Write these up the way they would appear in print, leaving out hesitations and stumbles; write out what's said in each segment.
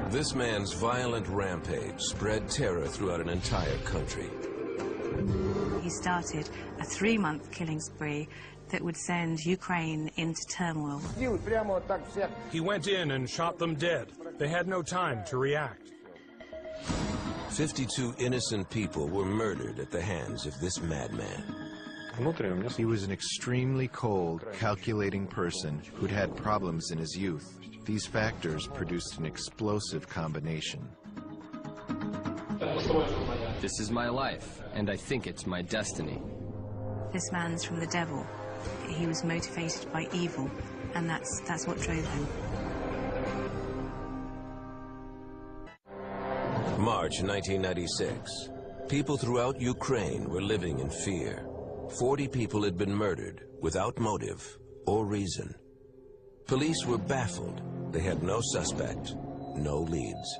This man's violent rampage spread terror throughout an entire country. He started a 3-month killing spree that would send Ukraine into turmoil. He went in and shot them dead. They had no time to react. 52 innocent people were murdered at the hands of this madman. He was an extremely cold, calculating person who'd had problems in his youth. These factors produced an explosive combination. This is my life, and I think it's my destiny. This man's from the devil. He was motivated by evil, and that's what drove him. March 1996. People throughout Ukraine were living in fear. 40 people had been murdered without motive or reason. Police were baffled. They had no suspect, no leads.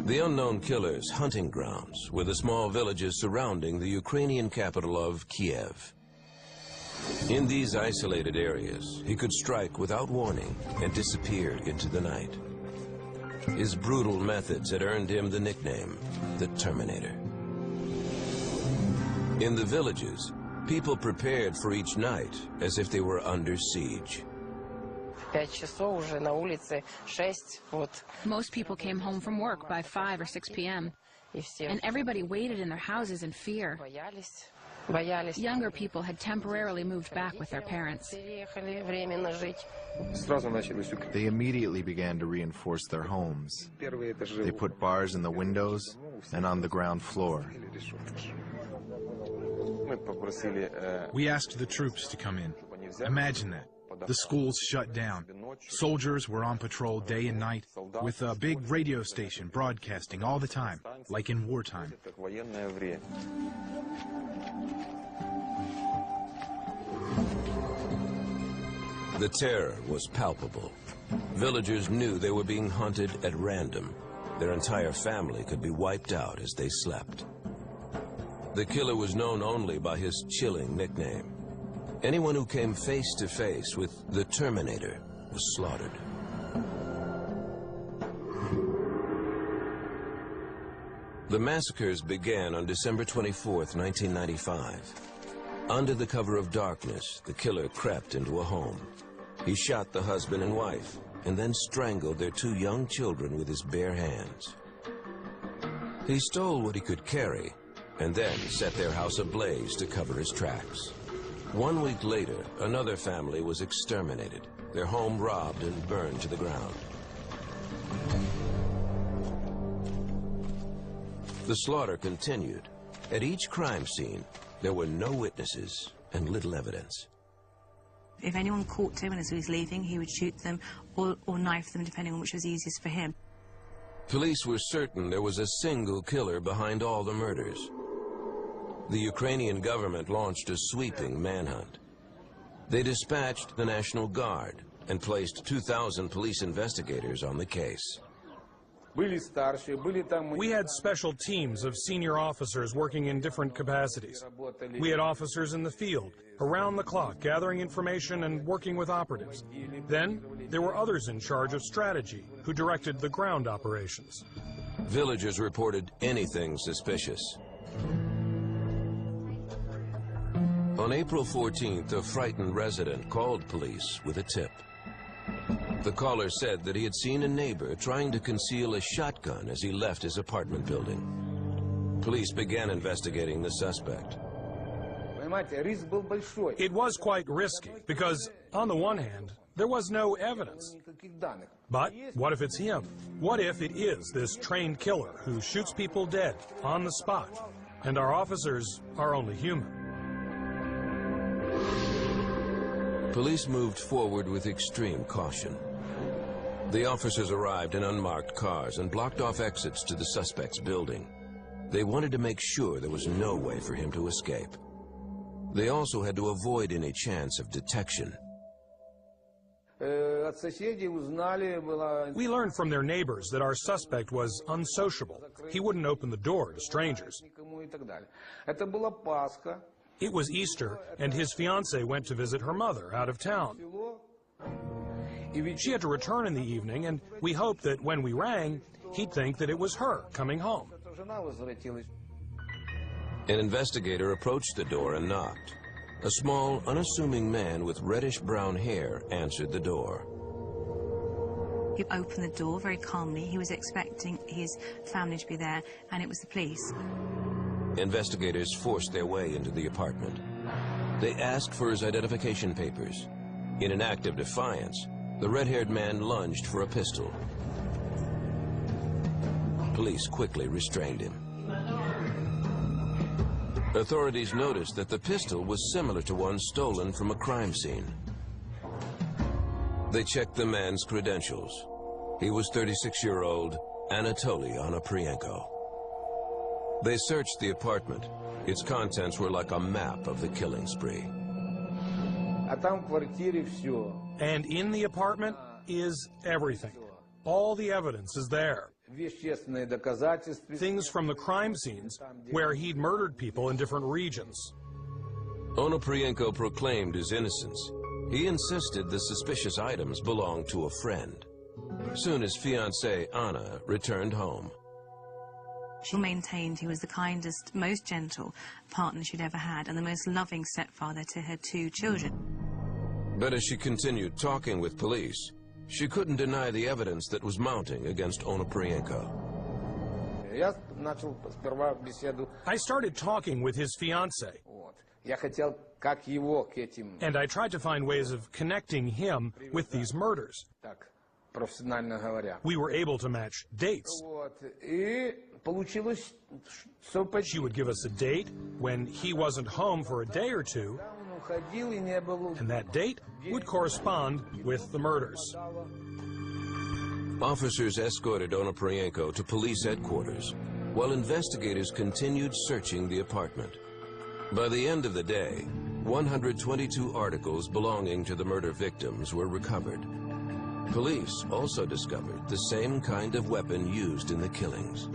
The unknown killer's hunting grounds were the small villages surrounding the Ukrainian capital of Kiev. In these isolated areas, he could strike without warning and disappear into the night. His brutal methods had earned him the nickname, the Terminator. In the villages, people prepared for each night as if they were under siege. Most people came home from work by 5 or 6 p.m. and everybody waited in their houses in fear. Younger people had temporarily moved back with their parents. They immediately began to reinforce their homes. They put bars in the windows and on the ground floor. We asked the troops to come in. Imagine that. The schools shut down. Soldiers were on patrol day and night with a big radio station broadcasting all the time, like in wartime. The terror was palpable. Villagers knew they were being hunted at random. Their entire family could be wiped out as they slept. The killer was known only by his chilling nickname. Anyone who came face to face with the Terminator was slaughtered. The massacres began on December 24th, 1995. Under the cover of darkness, the killer crept into a home. He shot the husband and wife, and then strangled their 2 young children with his bare hands. He stole what he could carry, and then set their house ablaze to cover his tracks. 1 week later, another family was exterminated, their home robbed and burned to the ground. The slaughter continued. At each crime scene, there were no witnesses and little evidence. If anyone caught him as he was leaving, he would shoot them or knife them, depending on which was easiest for him. Police were certain there was a single killer behind all the murders. The Ukrainian government launched a sweeping manhunt. They dispatched the National Guard and placed 2,000 police investigators on the case. We had special teams of senior officers working in different capacities. We had officers in the field, around the clock, gathering information and working with operatives. Then, there were others in charge of strategy, who directed the ground operations. Villagers reported anything suspicious. On April 14th, a frightened resident called police with a tip. The caller said that he had seen a neighbor trying to conceal a shotgun as he left his apartment building. Police began investigating the suspect. It was quite risky because, on the one hand, there was no evidence. But what if it's him? What if it is this trained killer who shoots people dead on the spot, and our officers are only human? Police moved forward with extreme caution. The officers arrived in unmarked cars and blocked off exits to the suspect's building. They wanted to make sure there was no way for him to escape. They also had to avoid any chance of detection. We learned from their neighbors that our suspect was unsociable. He wouldn't open the door to strangers. It was Easter, and his fiancée went to visit her mother out of town. She had to return in the evening, and we hoped that when we rang, he'd think that it was her coming home. An investigator approached the door and knocked. A small, unassuming man with reddish-brown hair answered the door. He opened the door very calmly. He was expecting his family to be there, and it was the police. Investigators forced their way into the apartment. They asked for his identification papers. In an act of defiance, the red-haired man lunged for a pistol. Police quickly restrained him. Authorities noticed that the pistol was similar to one stolen from a crime scene. They checked the man's credentials. He was 36-year-old Anatoly Onoprienko. They searched the apartment. Its contents were like a map of the killing spree. And in the apartment is everything. All the evidence is there. Things from the crime scenes where he'd murdered people in different regions. Onoprienko proclaimed his innocence. He insisted the suspicious items belonged to a friend. Soon his fiancée, Anna, returned home. She maintained he was the kindest, most gentle partner she'd ever had and the most loving stepfather to her 2 children. But as she continued talking with police, she couldn't deny the evidence that was mounting against Onoprienko. I started talking with his fiancée, and I tried to find ways of connecting him with these murders. We were able to match dates. She would give us a date when he wasn't home for a day or two, and that date would correspond with the murders. Officers escorted Onoprienko to police headquarters, while investigators continued searching the apartment. By the end of the day, 122 articles belonging to the murder victims were recovered. Police also discovered the same kind of weapon used in the killings.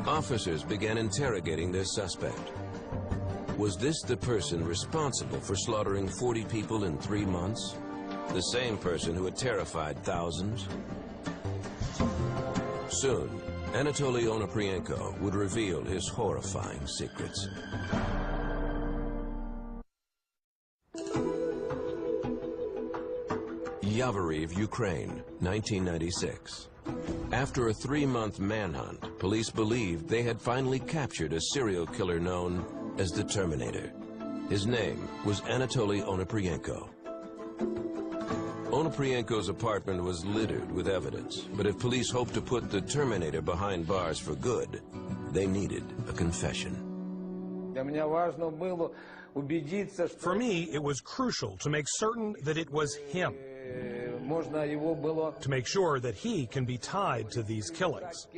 Officers began interrogating their suspect. Was this the person responsible for slaughtering 40 people in 3 months? The same person who had terrified thousands? Soon, Anatoly Onoprienko would reveal his horrifying secrets. Yavoriv, Ukraine, 1996. After a 3-month manhunt, police believed they had finally captured a serial killer known as the Terminator. His name was Anatoly Onoprienko. Onoprienko's apartment was littered with evidence, but if police hoped to put the Terminator behind bars for good, they needed a confession. For me, it was crucial to make certain that it was him, to make sure that he can be tied to these killings.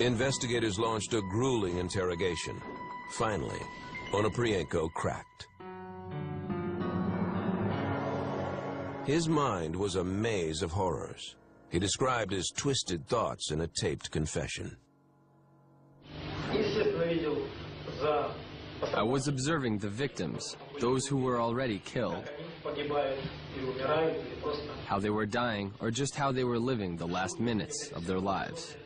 Investigators launched a grueling interrogation. Finally, Onoprienko cracked. His mind was a maze of horrors. He described his twisted thoughts in a taped confession. I was observing the victims, those who were already killed, how they were dying or just how they were living the last minutes of their lives.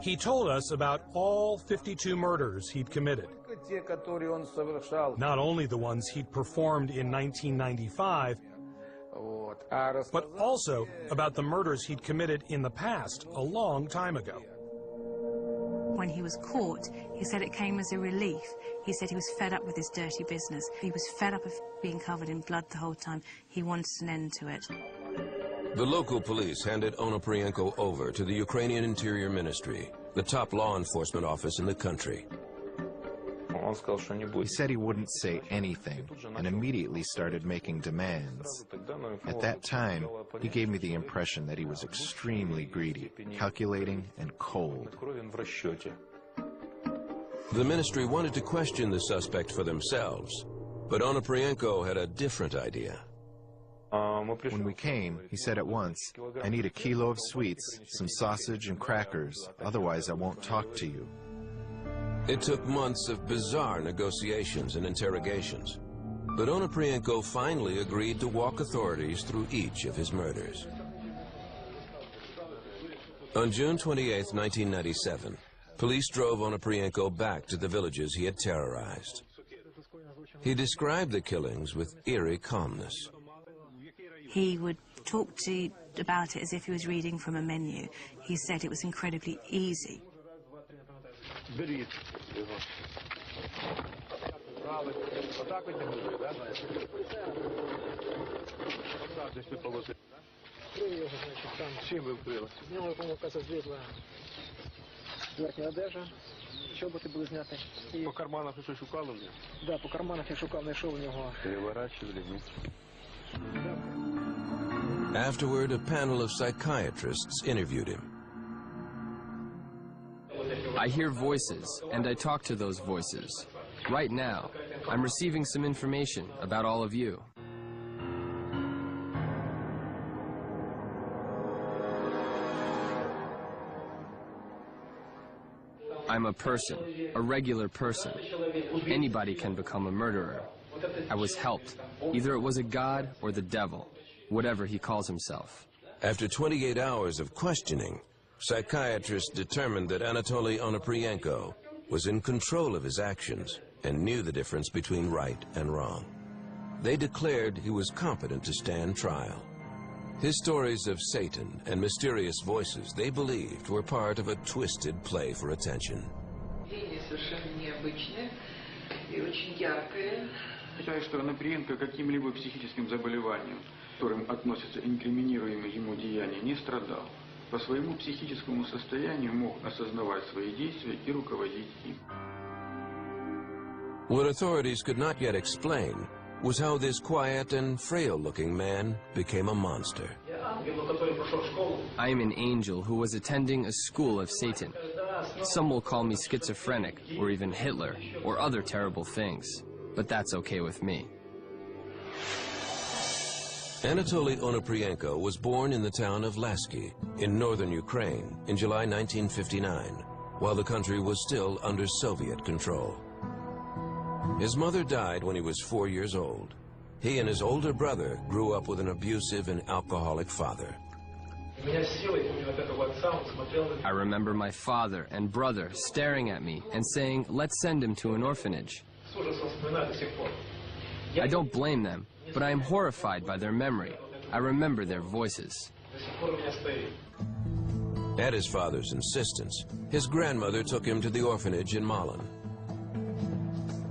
He told us about all 52 murders he'd committed. Not only the ones he'd performed in 1995, but also about the murders he'd committed in the past, a long time ago. When he was caught, he said it came as a relief. He said he was fed up with this dirty business. He was fed up of being covered in blood the whole time. He wanted an end to it. The local police handed Onoprienko over to the Ukrainian Interior Ministry, the top law enforcement office in the country. He said he wouldn't say anything and immediately started making demands. At that time, he gave me the impression that he was extremely greedy, calculating, and cold. The ministry wanted to question the suspect for themselves, but Onoprienko had a different idea. When we came, he said at once, "I need a kilo of sweets, some sausage and crackers, otherwise I won't talk to you." It took months of bizarre negotiations and interrogations, but Onoprienko finally agreed to walk authorities through each of his murders. On June 28, 1997, police drove Onoprienko back to the villages he had terrorized. He described the killings with eerie calmness. He would talk about it as if he was reading from a menu. He said it was incredibly easy. Afterward, a panel of psychiatrists interviewed him. I hear voices, and I talk to those voices. Right now, I'm receiving some information about all of you. I'm a person, a regular person. Anybody can become a murderer. I was helped. Either it was a god or the devil, whatever he calls himself. After 28 hours of questioning, psychiatrists determined that Anatoly Onoprienko was in control of his actions and knew the difference between right and wrong. They declared he was competent to stand trial. His stories of Satan and mysterious voices they believed were part of a twisted play for attention. Считаю, что Onoprienko каким-либо психическим заболеванием, которым относятся инкриминируемые ему деяния, не страдал. По своему психическому состоянию мог осознавать свои действия и руководить им. What authorities could not yet explain was how this quiet and frail-looking man became a monster. I am an angel who was attending a school of Satan. Some will call me schizophrenic, or even Hitler, or other terrible things. But that's okay with me. Anatoly Onoprienko was born in the town of Lasky in northern Ukraine in July 1959, while the country was still under Soviet control. His mother died when he was 4 years old. He and his older brother grew up with an abusive and alcoholic father. I remember my father and brother staring at me and saying, "Let's send him to an orphanage." I don't blame them, but I am horrified by their memory. I remember their voices. At his father's insistence, his grandmother took him to the orphanage in Malin.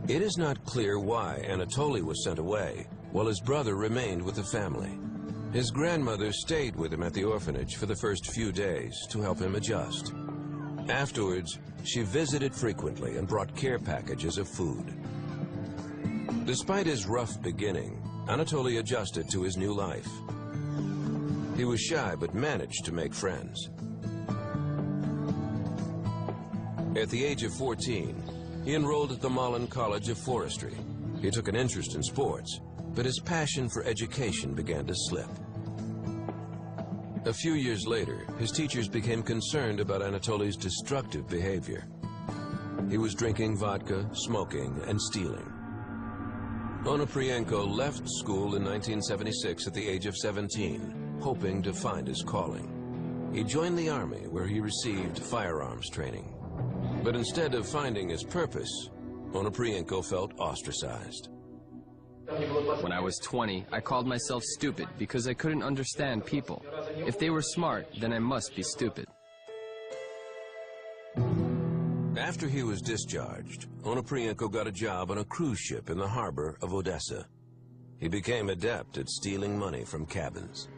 It is not clear why Anatoly was sent away, while his brother remained with the family. His grandmother stayed with him at the orphanage for the first few days to help him adjust. Afterwards, she visited frequently and brought care packages of food. Despite his rough beginning, Anatoly adjusted to his new life. He was shy but managed to make friends. At the age of 14, he enrolled at the Malin College of Forestry. He took an interest in sports, but his passion for education began to slip. A few years later, his teachers became concerned about Anatoly's destructive behavior. He was drinking vodka, smoking, and stealing. Onoprienko left school in 1976 at the age of 17, hoping to find his calling. He joined the army, where he received firearms training. But instead of finding his purpose, Onoprienko felt ostracized. When I was 20, I called myself stupid because I couldn't understand people. If they were smart, then I must be stupid. After he was discharged, Onoprienko got a job on a cruise ship in the harbor of Odessa. He became adept at stealing money from cabins.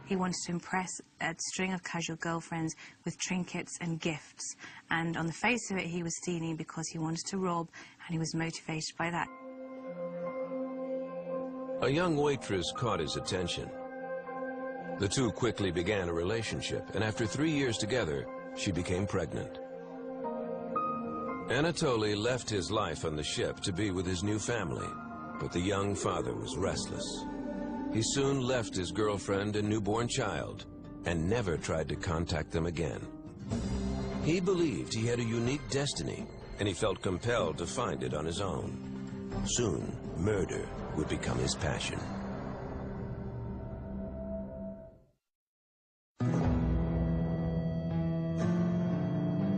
He wanted to impress a string of casual girlfriends with trinkets and gifts. And on the face of it, he was stealing because he wanted to rob, and he was motivated by that. A young waitress caught his attention. The two quickly began a relationship, and after 3 years together, she became pregnant. Anatoly left his life on the ship to be with his new family, but the young father was restless. He soon left his girlfriend and newborn child and never tried to contact them again. He believed he had a unique destiny, and he felt compelled to find it on his own. Soon, murder would become his passion.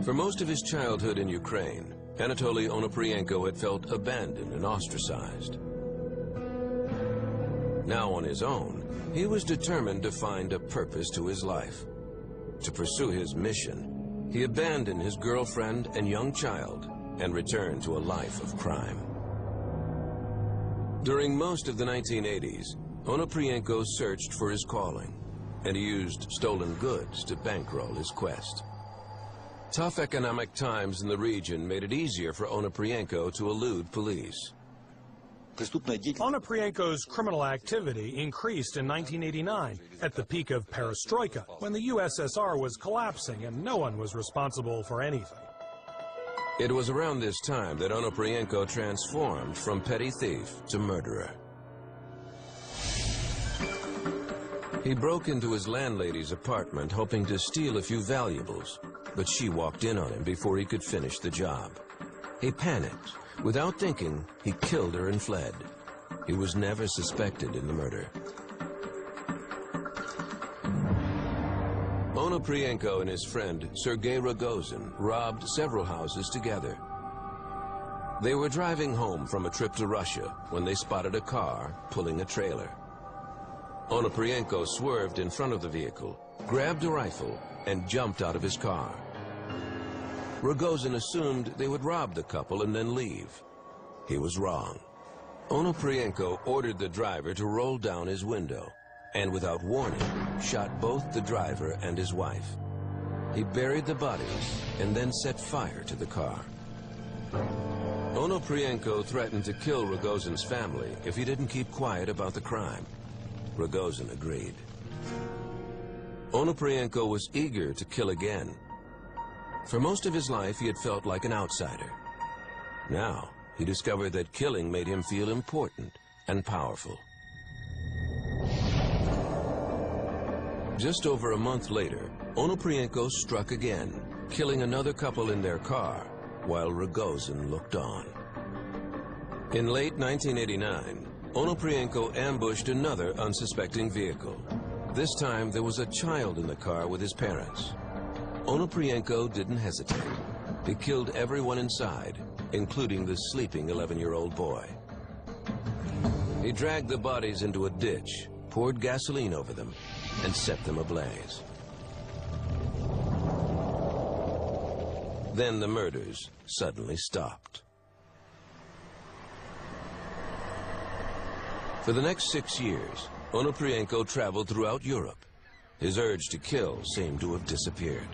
For most of his childhood in Ukraine, Anatoly Onoprienko had felt abandoned and ostracized. Now on his own, he was determined to find a purpose to his life. To pursue his mission, he abandoned his girlfriend and young child and returned to a life of crime. During most of the 1980s, Onoprienko searched for his calling, and he used stolen goods to bankroll his quest. Tough economic times in the region made it easier for Onoprienko to elude police. Onoprienko's criminal activity increased in 1989 at the peak of perestroika, when the USSR was collapsing and no one was responsible for anything. It was around this time that Onoprienko transformed from petty thief to murderer. He broke into his landlady's apartment hoping to steal a few valuables, but she walked in on him before he could finish the job. He panicked. Without thinking, he killed her and fled. He was never suspected in the murder. Onoprienko and his friend Sergei Rogozin robbed several houses together. They were driving home from a trip to Russia when they spotted a car pulling a trailer. Onoprienko swerved in front of the vehicle, grabbed a rifle, and jumped out of his car. Rogozin assumed they would rob the couple and then leave. He was wrong. Onoprienko ordered the driver to roll down his window, and without warning, shot both the driver and his wife. He buried the bodies and then set fire to the car. Onoprienko threatened to kill Rogozin's family if he didn't keep quiet about the crime. Rogozin agreed. Onoprienko was eager to kill again. For most of his life, he had felt like an outsider. Now, he discovered that killing made him feel important and powerful. Just over a month later, Onoprienko struck again, killing another couple in their car, while Rogozin looked on. In late 1989, Onoprienko ambushed another unsuspecting vehicle. This time, there was a child in the car with his parents. Onoprienko didn't hesitate. He killed everyone inside, including the sleeping 11-year-old boy. He dragged the bodies into a ditch, poured gasoline over them, and set them ablaze. Then the murders suddenly stopped. For the next 6 years, Onoprienko traveled throughout Europe. His urge to kill seemed to have disappeared.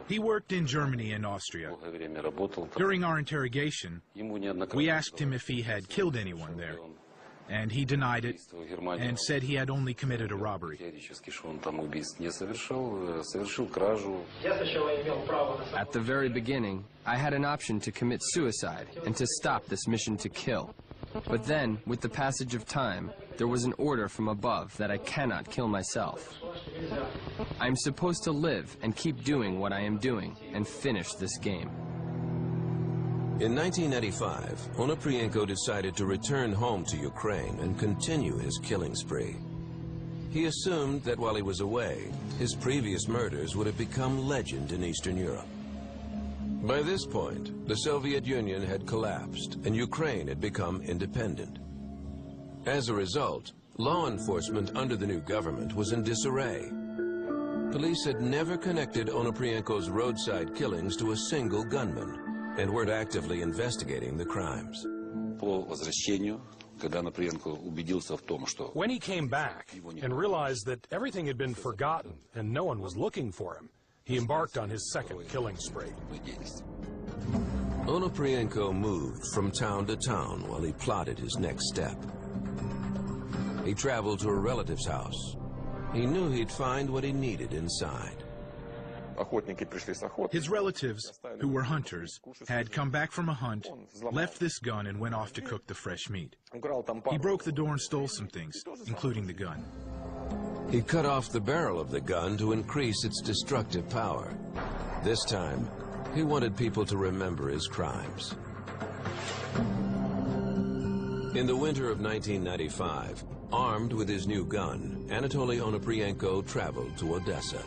He worked in Germany and Austria. During our interrogation, we asked him if he had killed anyone there, and he denied it and said he had only committed a robbery. At the very beginning, I had an option to commit suicide and to stop this mission to kill. But then, with the passage of time, there was an order from above that I cannot kill myself. I'm supposed to live and keep doing what I am doing and finish this game. In 1995, Onoprienko decided to return home to Ukraine and continue his killing spree. He assumed that while he was away, his previous murders would have become legend in Eastern Europe. By this point, the Soviet Union had collapsed and Ukraine had become independent. As a result, law enforcement under the new government was in disarray. Police had never connected Onoprienko's roadside killings to a single gunman and weren't actively investigating the crimes. When he came back and realized that everything had been forgotten and no one was looking for him, he embarked on his second killing spree. Onoprienko moved from town to town while he plotted his next step. He traveled to a relative's house. He knew he'd find what he needed inside. His relatives, who were hunters, had come back from a hunt, left this gun, and went off to cook the fresh meat. He broke the door and stole some things, including the gun. He cut off the barrel of the gun to increase its destructive power. This time, he wanted people to remember his crimes. In the winter of 1995, armed with his new gun, Anatoly Onoprienko traveled to Odessa.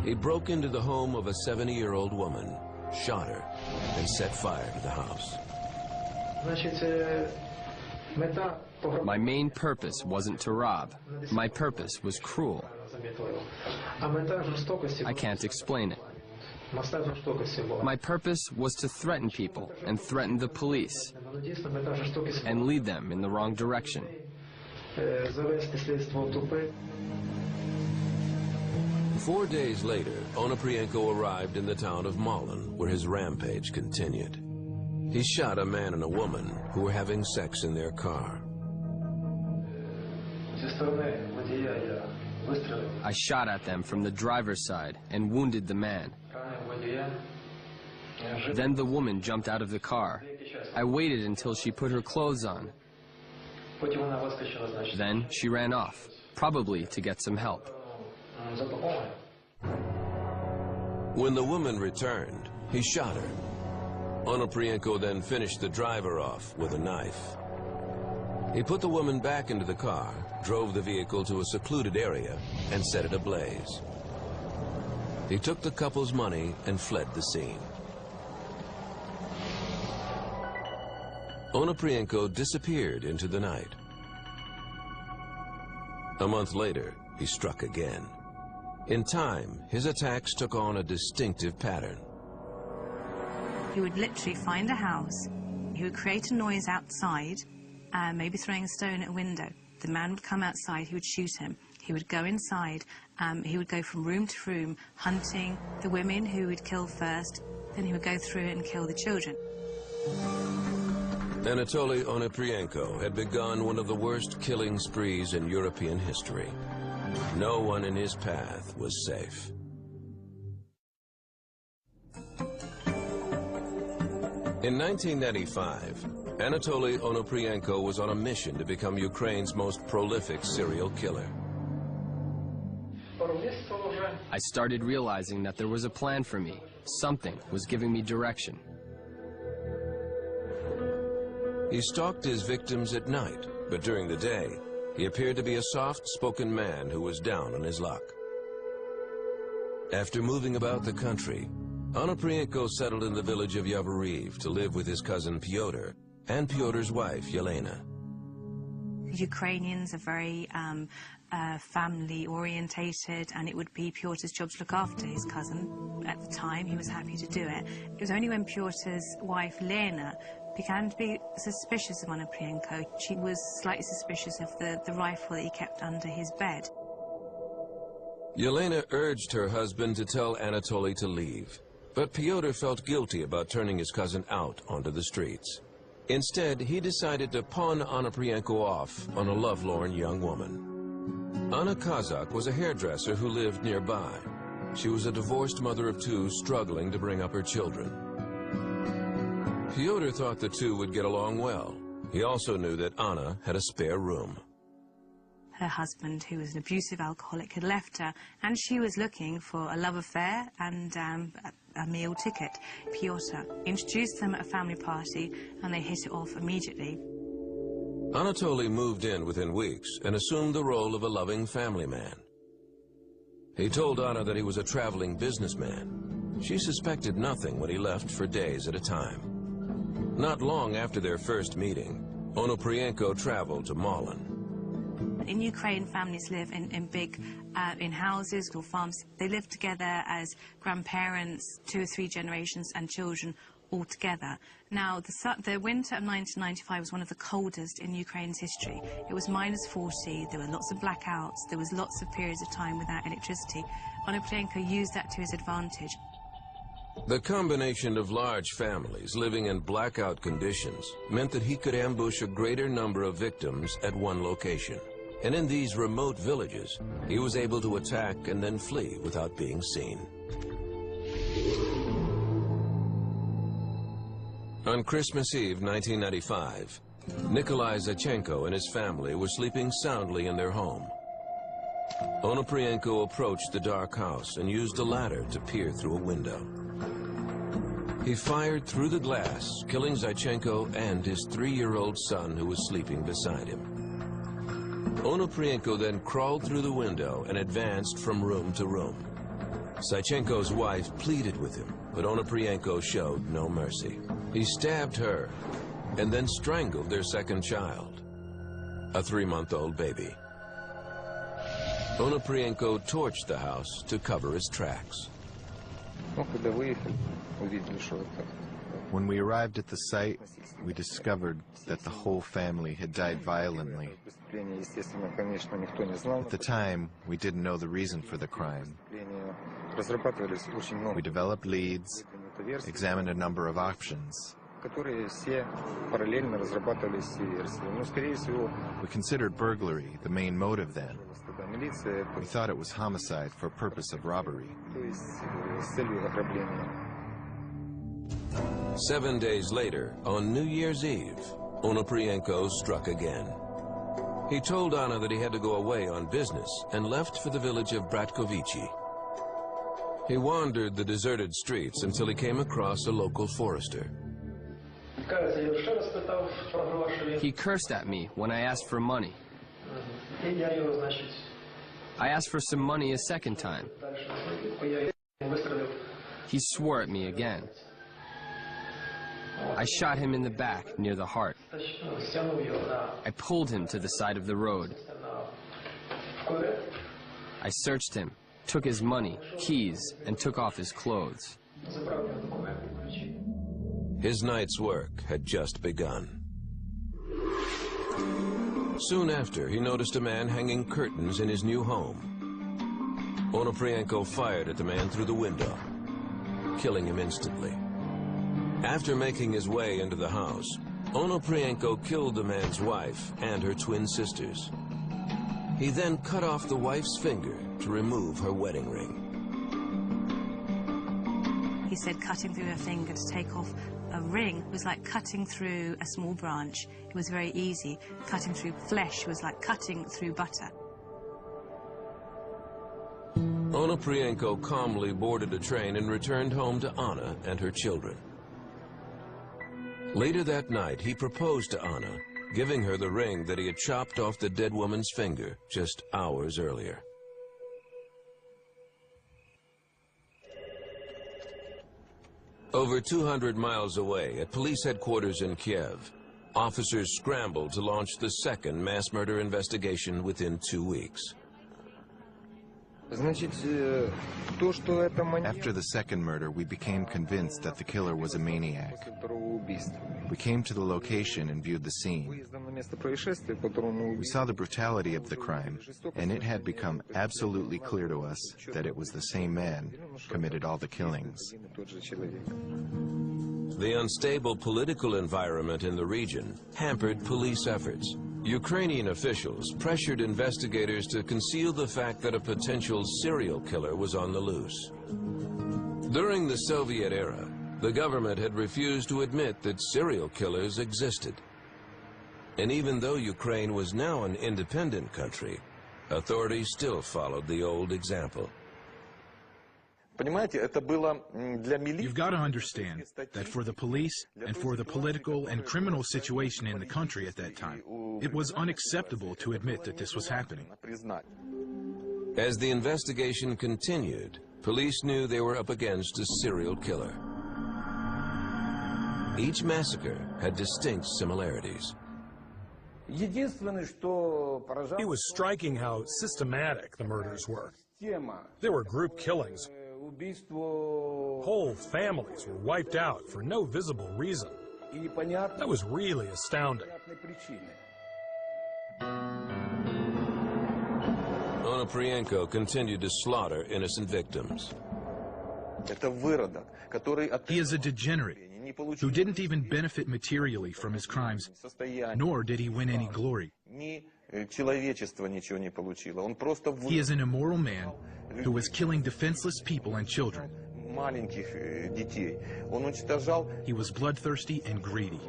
He broke into the home of a 70-year-old woman, shot her, and set fire to the house. My main purpose wasn't to rob. My purpose was cruel. I can't explain it. My purpose was to threaten people and threaten the police and lead them in the wrong direction. 4 days later, Onoprienko arrived in the town of Malin, where his rampage continued. He shot a man and a woman who were having sex in their car. I shot at them from the driver's side and wounded the man. Then the woman jumped out of the car. I waited until she put her clothes on. Then she ran off, probably to get some help. When the woman returned, he shot her. Onoprienko then finished the driver off with a knife. He put the woman back into the car, drove the vehicle to a secluded area, and set it ablaze. He took the couple's money and fled the scene. Onoprienko disappeared into the night. A month later, he struck again. In time, his attacks took on a distinctive pattern. He would literally find a house, he would create a noise outside, maybe throwing a stone at a window. The man would come outside, he would shoot him. He would go inside, he would go from room to room, hunting the women who would kill first, then he would go through and kill the children. Anatoly Onoprienko had begun one of the worst killing sprees in European history. No one in his path was safe. In 1995, Anatoly Onoprienko was on a mission to become Ukraine's most prolific serial killer. I started realizing that there was a plan for me. Something was giving me direction. He stalked his victims at night, but during the day, he appeared to be a soft-spoken man who was down on his luck. After moving about the country, Onoprienko settled in the village of Yavoriv to live with his cousin Pyotr and Pyotr's wife, Yelena. Ukrainians are very family-orientated, and it would be Pyotr's job to look after his cousin. At the time, he was happy to do it. It was only when Pyotr's wife, Lena, began to be suspicious of Onoprienko. She was slightly suspicious of the rifle that he kept under his bed. Yelena urged her husband to tell Anatoly to leave, but Pyotr felt guilty about turning his cousin out onto the streets. Instead, he decided to pawn Onoprienko off on a lovelorn young woman. Anna Kazak was a hairdresser who lived nearby. She was a divorced mother of two struggling to bring up her children. Pyotr thought the two would get along well. He also knew that Anna had a spare room. Her husband, who was an abusive alcoholic, had left her, and she was looking for a love affair and a meal ticket. Pyotr introduced them at a family party, and they hit it off immediately. Anatoly moved in within weeks and assumed the role of a loving family man. He told Anna that he was a traveling businessman. She suspected nothing when he left for days at a time. Not long after their first meeting, Onoprienko traveled to Malin. In Ukraine, families live in big in houses or farms. They live together as grandparents, 2 or 3 generations, and children all together. Now, the winter of 1995 was one of the coldest in Ukraine's history. It was -40, there were lots of blackouts, there was lots of periods of time without electricity. Onoprienko used that to his advantage. The combination of large families living in blackout conditions meant that he could ambush a greater number of victims at one location. And in these remote villages, he was able to attack and then flee without being seen. On Christmas Eve 1995, Nikolai Zachenko and his family were sleeping soundly in their home. Onoprienko approached the dark house and used a ladder to peer through a window. He fired through the glass, killing Zaichenko and his 3-year-old son who was sleeping beside him. Onoprienko then crawled through the window and advanced from room to room. Zaichenko's wife pleaded with him, but Onoprienko showed no mercy. He stabbed her and then strangled their second child, a 3-month-old baby. Onoprienko torched the house to cover his tracks. When we arrived at the site, we discovered that the whole family had died violently. At the time, we didn't know the reason for the crime. We developed leads, examined a number of options. We considered burglary the main motive then. We thought it was homicide for purpose of robbery. 7 days later, on New Year's Eve, Onoprienko struck again. He told Anna that he had to go away on business and left for the village of Bratkovici. He wandered the deserted streets until he came across a local forester. He cursed at me when I asked for money. I asked for some money a second time. He swore at me again. I shot him in the back near the heart. I pulled him to the side of the road. I searched him, took his money, keys, and took off his clothes. His night's work had just begun. Soon after, he noticed a man hanging curtains in his new home. Onoprienko fired at the man through the window, killing him instantly. After making his way into the house, Onoprienko killed the man's wife and her twin sisters. He then cut off the wife's finger to remove her wedding ring. He said cutting through her finger to take off a ring was like cutting through a small branch. It was very easy. Cutting through flesh was like cutting through butter. Onoprienko calmly boarded a train and returned home to Anna and her children. Later that night, he proposed to Anna, giving her the ring that he had chopped off the dead woman's finger just hours earlier. Over 200 miles away, at police headquarters in Kiev, officers scrambled to launch the second mass murder investigation within 2 weeks. After the second murder, we became convinced that the killer was a maniac. We came to the location and viewed the scene. We saw the brutality of the crime, and it had become absolutely clear to us that it was the same man who committed all the killings. The unstable political environment in the region hampered police efforts. Ukrainian officials pressured investigators to conceal the fact that a potential serial killer was on the loose. During the Soviet era, the government had refused to admit that serial killers existed. And even though Ukraine was now an independent country, authorities still followed the old example. You've got to understand that for the police and for the political and criminal situation in the country at that time, it was unacceptable to admit that this was happening. As the investigation continued, police knew they were up against a serial killer. Each massacre had distinct similarities. It was striking how systematic the murders were. There were group killings. Whole families were wiped out for no visible reason. That was really astounding. Onoprienko continued to slaughter innocent victims. He is a degenerate who didn't even benefit materially from his crimes, nor did he win any glory. He is an immoral man who was killing defenseless people and children. He was bloodthirsty and greedy.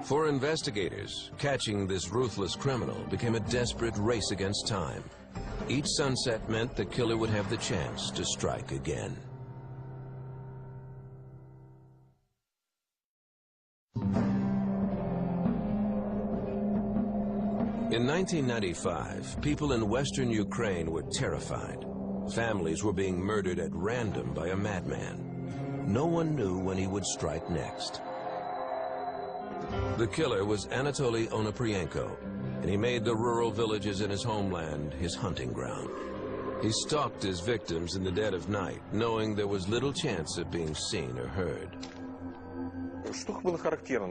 For investigators, catching this ruthless criminal became a desperate race against time. Each sunset meant the killer would have the chance to strike again. In 1995, people in western Ukraine were terrified. Families were being murdered at random by a madman. No one knew when he would strike next. The killer was Anatoly Onoprienko, and he made the rural villages in his homeland his hunting ground. He stalked his victims in the dead of night, knowing there was little chance of being seen or heard.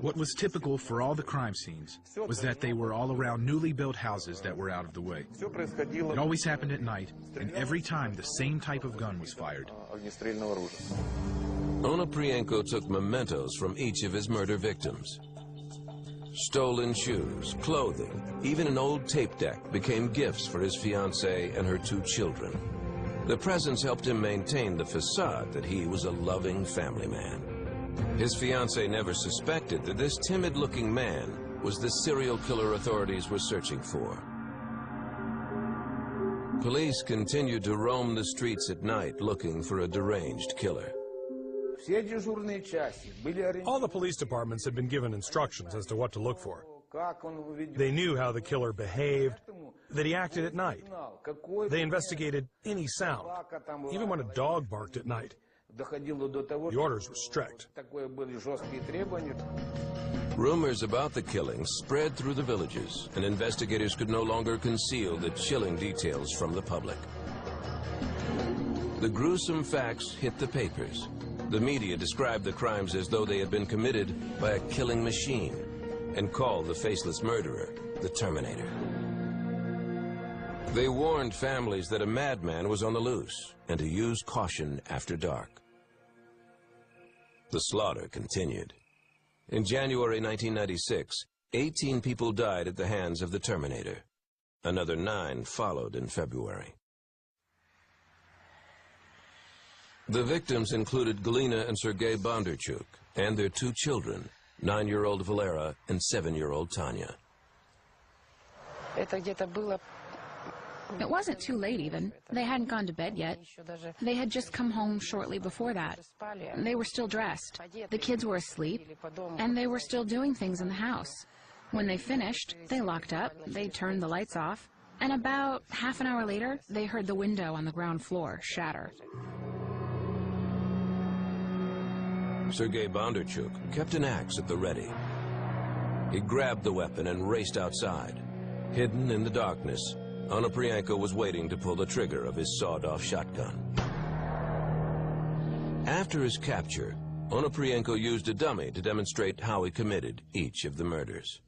What was typical for all the crime scenes was that they were all around newly built houses that were out of the way. It always happened at night, and every time the same type of gun was fired. Onoprienko took mementos from each of his murder victims. Stolen shoes, clothing, even an old tape deck became gifts for his fiancée and her 2 children. The presents helped him maintain the facade that he was a loving family man. His fiancée never suspected that this timid-looking man was the serial killer authorities were searching for. Police continued to roam the streets at night looking for a deranged killer. All the police departments had been given instructions as to what to look for. They knew how the killer behaved, that he acted at night. They investigated any sound, even when a dog barked at night. The orders were strict. Rumors about the killings spread through the villages, and investigators could no longer conceal the chilling details from the public. The gruesome facts hit the papers. The media described the crimes as though they had been committed by a killing machine, and called the faceless murderer the Terminator. They warned families that a madman was on the loose and to use caution after dark. The slaughter continued. In January 1996, 18 people died at the hands of the Terminator. Another 9 followed in February. The victims included Galina and Sergei Bondarchuk and their 2 children, 9-year-old Valera and 7-year-old Tanya. It wasn't too late even. They hadn't gone to bed yet. They had just come home shortly before that. They were still dressed. The kids were asleep, and they were still doing things in the house. When they finished, they locked up, they turned the lights off, and about half an hour later, they heard the window on the ground floor shatter. Sergei Bondarchuk kept an axe at the ready. He grabbed the weapon and raced outside. Hidden in the darkness, Onoprienko was waiting to pull the trigger of his sawed-off shotgun. After his capture, Onoprienko used a dummy to demonstrate how he committed each of the murders.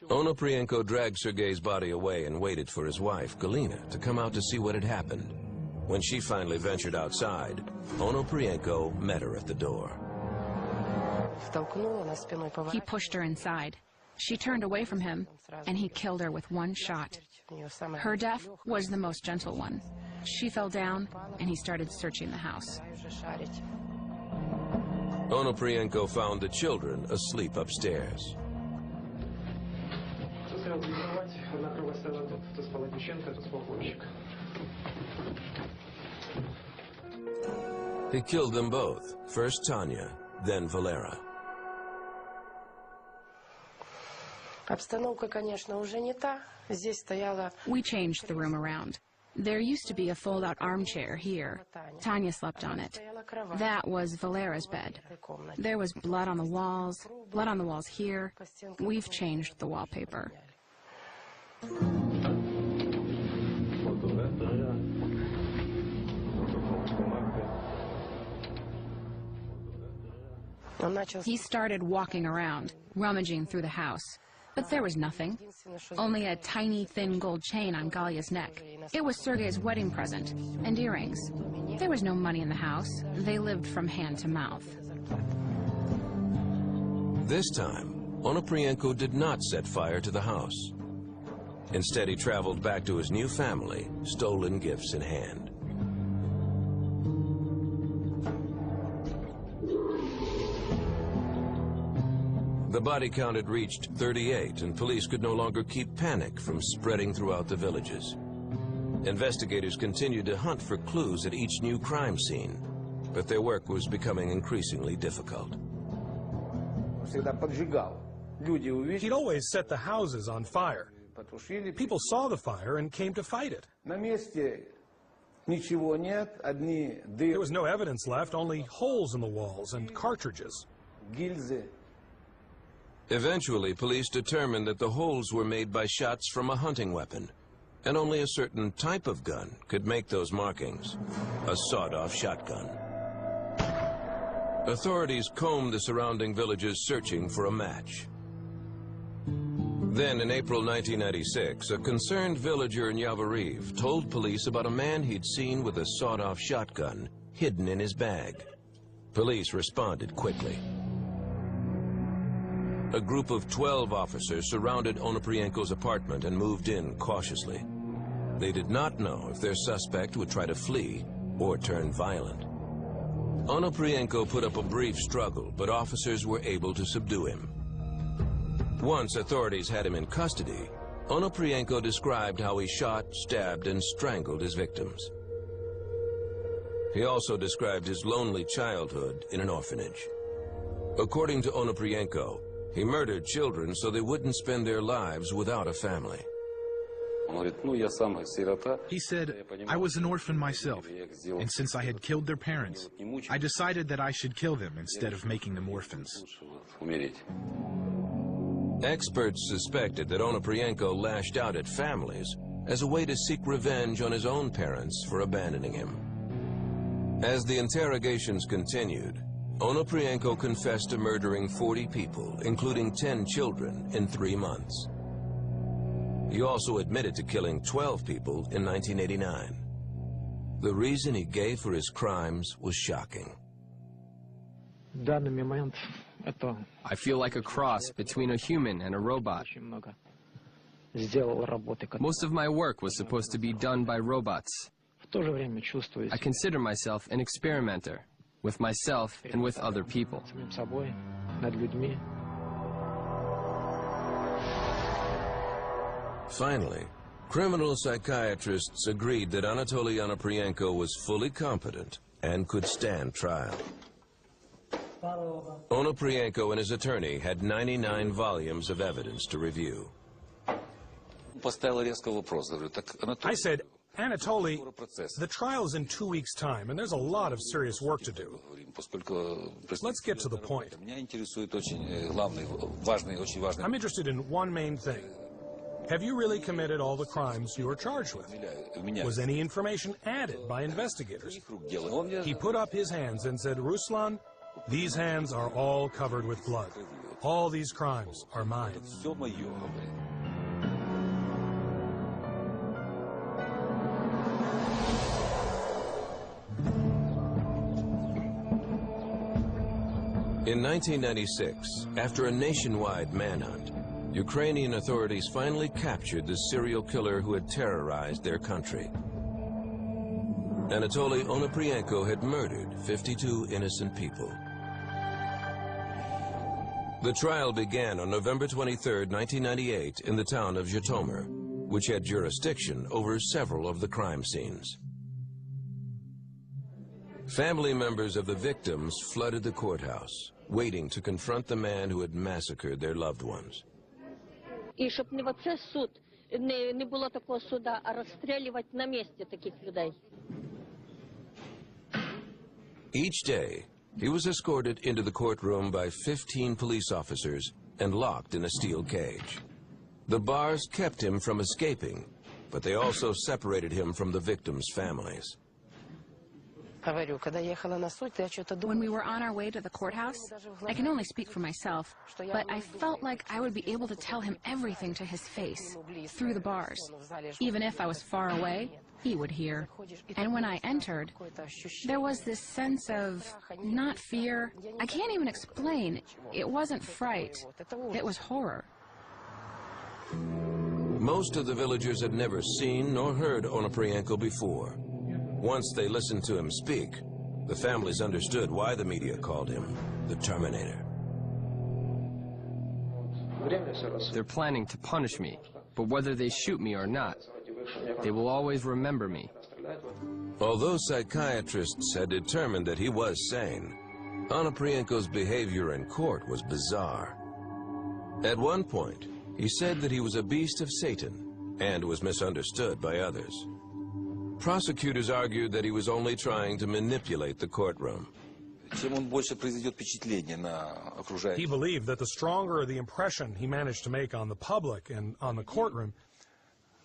Onoprienko dragged Sergei's body away and waited for his wife, Galina, to come out to see what had happened. When she finally ventured outside, Onoprienko met her at the door. He pushed her inside. She turned away from him, and he killed her with one shot. Her death was the most gentle one. She fell down, and he started searching the house. Onoprienko found the children asleep upstairs. He killed them both, first Tanya, then Valera. We changed the room around. There used to be a fold-out armchair here. Tanya slept on it. That was Valera's bed. There was blood on the walls here. We've changed the wallpaper. He started walking around, rummaging through the house. But there was nothing. Only a tiny, thin gold chain on Galia's neck. It was Sergei's wedding present, and earrings. There was no money in the house. They lived from hand to mouth. This time, Onoprienko did not set fire to the house. Instead, he traveled back to his new family, stolen gifts in hand. The body count had reached 38, and police could no longer keep panic from spreading throughout the villages. Investigators continued to hunt for clues at each new crime scene, but their work was becoming increasingly difficult. He'd always set the houses on fire. People saw the fire and came to fight it. There was no evidence left, only holes in the walls and cartridges. Eventually, police determined that the holes were made by shots from a hunting weapon, and only a certain type of gun could make those markings, a sawed-off shotgun. Authorities combed the surrounding villages searching for a match. Then, in April 1996, a concerned villager in Yavoriv told police about a man he'd seen with a sawed-off shotgun hidden in his bag. Police responded quickly. A group of 12 officers surrounded Onoprienko's apartment and moved in cautiously. They did not know if their suspect would try to flee or turn violent. Onoprienko put up a brief struggle, but officers were able to subdue him. Once authorities had him in custody, Onoprienko described how he shot, stabbed, and strangled his victims. He also described his lonely childhood in an orphanage. According to Onoprienko, he murdered children so they wouldn't spend their lives without a family. He said, I was an orphan myself, and since I had killed their parents, I decided that I should kill them instead of making them orphans. Experts suspected that Onoprienko lashed out at families as a way to seek revenge on his own parents for abandoning him. As the interrogations continued, Onoprienko confessed to murdering 40 people, including 10 children, in 3 months. He also admitted to killing 12 people in 1989. The reason he gave for his crimes was shocking. I feel like a cross between a human and a robot. Most of my work was supposed to be done by robots. I consider myself an experimenter, with myself and with other people. Finally, criminal psychiatrists agreed that Anatoly Onoprienko was fully competent and could stand trial. Onoprienko and his attorney had 99 volumes of evidence to review. I said, Anatoly, the trial's in 2 weeks' time, and there's a lot of serious work to do. Let's get to the point. I'm interested in one main thing. Have you really committed all the crimes you were charged with? Was any information added by investigators? He put up his hands and said, Ruslan, these hands are all covered with blood. All these crimes are mine. In 1996, after a nationwide manhunt, Ukrainian authorities finally captured the serial killer who had terrorized their country. Anatoly Onoprienko had murdered 52 innocent people. The trial began on November 23, 1998, in the town of Zhytomyr, which had jurisdiction over several of the crime scenes. Family members of the victims flooded the courthouse, waiting to confront the man who had massacred their loved ones. І щоб не оце суд, не було такого суда, а розстрілювати на місці таких людей. Each day, he was escorted into the courtroom by 15 police officers and locked in a steel cage. The bars kept him from escaping, but they also separated him from the victims' families. When we were on our way to the courthouse, I can only speak for myself, but I felt like I would be able to tell him everything to his face, through the bars. Even if I was far away, he would hear. And when I entered, there was this sense of, not fear, I can't even explain. It wasn't fright, it was horror. Most of the villagers had never seen nor heard Onoprienko before. Once they listened to him speak, the families understood why the media called him the Terminator. They're planning to punish me, but whether they shoot me or not, they will always remember me. Although psychiatrists had determined that he was sane, Onoprienko's behavior in court was bizarre. At one point, he said that he was a beast of Satan and was misunderstood by others. Prosecutors argued that he was only trying to manipulate the courtroom. He believed that the stronger the impression he managed to make on the public and on the courtroom,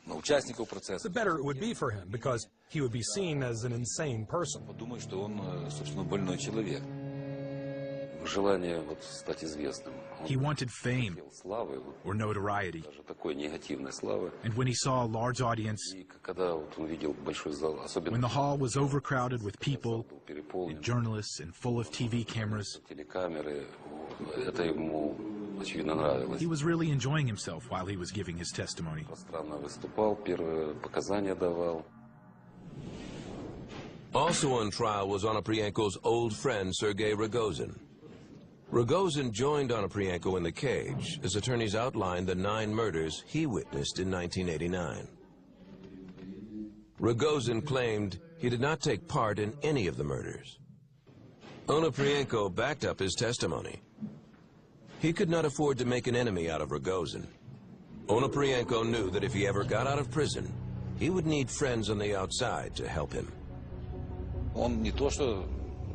the better it would be for him, because he would be seen as an insane person. He wanted fame or notoriety. And when he saw a large audience, when the hall was overcrowded with people, and journalists, and full of TV cameras, he was really enjoying himself while he was giving his testimony. Also on trial was Onoprienko's old friend Sergei Rogozin. Rogozin joined Onoprienko in the cage as attorneys outlined the 9 murders he witnessed in 1989. Rogozin claimed he did not take part in any of the murders. Onoprienko backed up his testimony. He could not afford to make an enemy out of Rogozin. Onoprienko knew that if he ever got out of prison, he would need friends on the outside to help him.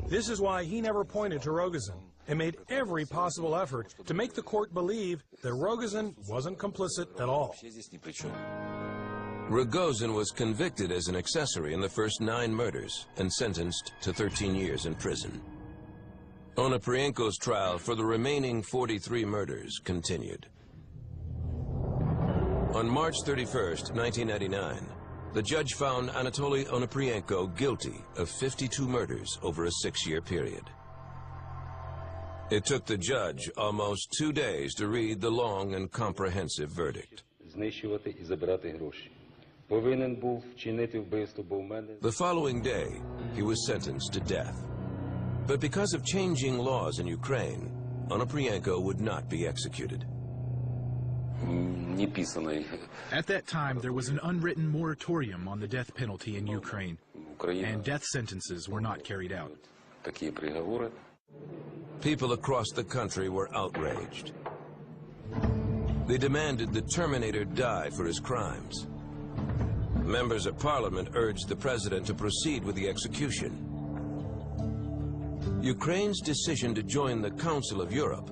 This is why he never pointed to Rogozin and made every possible effort to make the court believe that Rogozin wasn't complicit at all. Rogozin was convicted as an accessory in the first 9 murders and sentenced to 13 years in prison. Onoprienko's trial for the remaining 43 murders continued. On March 31st, 1999, the judge found Anatoly Onoprienko guilty of 52 murders over a 6-year period. It took the judge almost 2 days to read the long and comprehensive verdict. The following day, he was sentenced to death. But because of changing laws in Ukraine, Onoprienko would not be executed. At that time, there was an unwritten moratorium on the death penalty in Ukraine, and death sentences were not carried out. People across the country were outraged. They demanded the Terminator die for his crimes. Members of Parliament urged the president to proceed with the execution. Ukraine's decision to join the Council of Europe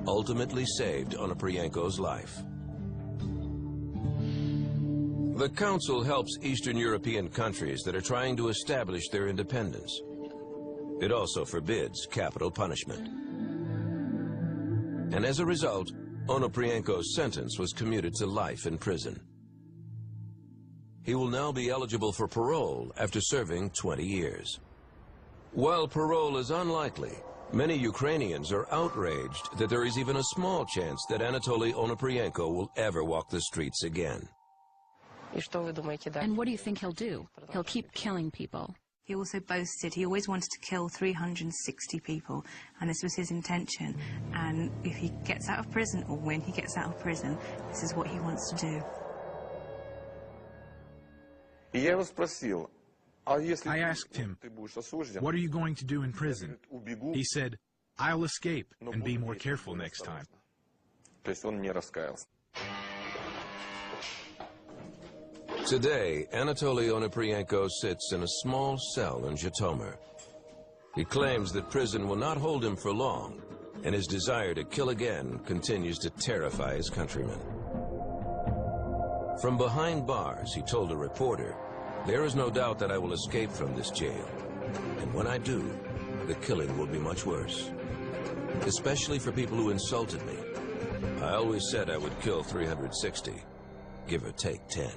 ultimately saved Onoprienko's life. The Council helps Eastern European countries that are trying to establish their independence. It also forbids capital punishment. And as a result, Onoprienko's sentence was commuted to life in prison. He will now be eligible for parole after serving 20 years. While parole is unlikely, many Ukrainians are outraged that there is even a small chance that Anatoly Onoprienko will ever walk the streets again. And what do you think he'll do? He'll keep killing people. He also boasted he always wanted to kill 360 people, and this was his intention. And if he gets out of prison, or when he gets out of prison, this is what he wants to do. I asked him, "What are you going to do in prison?" He said, "I'll escape and be more careful next time." Today, Anatoly Onoprienko sits in a small cell in Zhytomyr. He claims that prison will not hold him for long, and his desire to kill again continues to terrify his countrymen. From behind bars, he told a reporter, "There is no doubt that I will escape from this jail, And when I do, the killing will be much worse. Especially for people who insulted me. I always said I would kill 360, give or take 10.